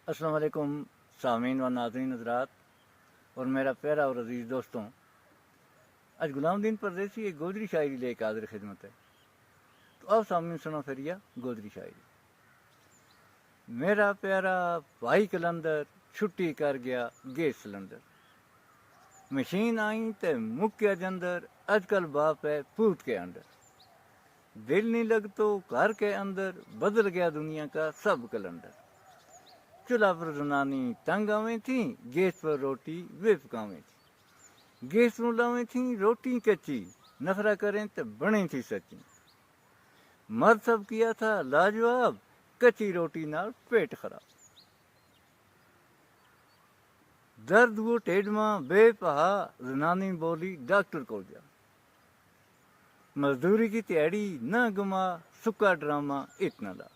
السلام علیکم سامعین و ناظرین حضرات اور میرا پیارا اور عزیز دوستوں، آج غلام دین پردیسی ایک گودری شاعری لے کے حاضر خدمت ہے۔ تو آؤ سامعین سنو پھر یہ گودری شاعری۔ میرا پیارا بھائی کلندر چھٹی کر گیا گیس سلنڈر، مشین آئی تے مکیا جندر، اج کل باپ ہے پوت کے اندر، دل نہیں لگ تو گھر کے اندر، بدل گیا دنیا کا سب کلندر، چولہا پر زنانی تنگ آویں تھیں، گیس پر روٹی وے پکاویں تھیں، گیس نو لاویں تھیں روٹی کچی، نخرا کریں تو بنے تھی سچی، مرد سب کیا تھا لاجواب، کچی روٹی نال پیٹ خراب، درد وہ ٹیڈ ماں بے پہا، زنانی بولی ڈاکٹر کو جا، مزدوری کی تیاڑی نہ گما، سکا ڈرامہ اتنا لا،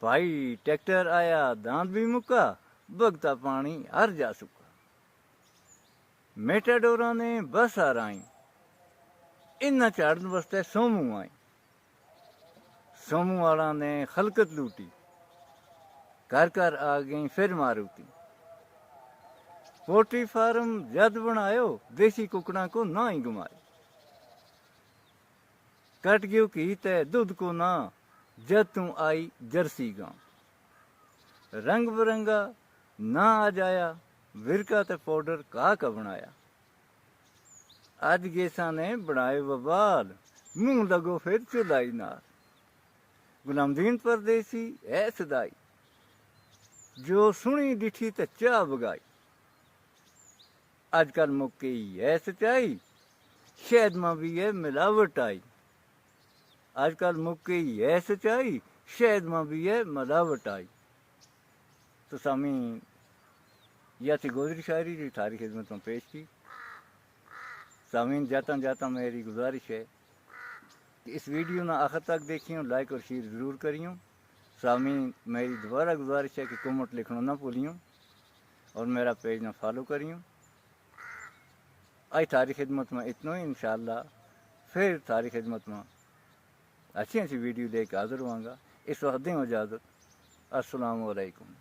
بھائی ٹریکٹر آیا داند بھی مکا، بگتا پانی ہر جا سکا، میٹاڈوراں نے بس آرائیں، ان چاڑن واسطے سومو آئیں، سومو والا نے خلقت لوٹی، گھر گھر آ گئیں پھر ماروتی، پولٹری فارم جد بنایو، دیسی ککڑاں کو نہ ہی گمائے، کٹ گیو کی تے دودھ کو نہ، جد توں آئی جرسی گاں، رنگ برنگا نہ آ جایا، ورکا تے پاؤڈر کا بنایا، اج گیساں نے بنائے وبال، منہ لگو پھر چلائی نار، غلام دین پردیسی ہے سدائی، جو سنی ڈٹھی تے چاہ بگائی، اج کل مک گئی ہے سچائی، شہد ماں بھی ہے ملاوٹ آئی، آج کل مک گئی ہے سچائی، شہد ماں بھی ہے ملاوٹ آئی۔ تو سامعین، یہ تھی گودری شاعری جو تھاری خدمت میں پیش کی۔ سامعین، جاتا جاتا میری گزارش ہے کہ اس ویڈیو نہ آخر تک دیکھیوں، لائک اور شیئر ضرور کریوں۔ سامعین، میری دوبارہ گزارش ہے کہ کمنٹ لکھنا نہ بھولیوں اور میرا پیج نہ فالو کریوں۔ آج تھاری خدمت میں اتنا ہی، انشاءاللہ پھر تھاری خدمت میں اچھی ویڈیو لے کے حاضر ہوں گا۔ اس وقت دیں اجازت۔ السلام علیکم۔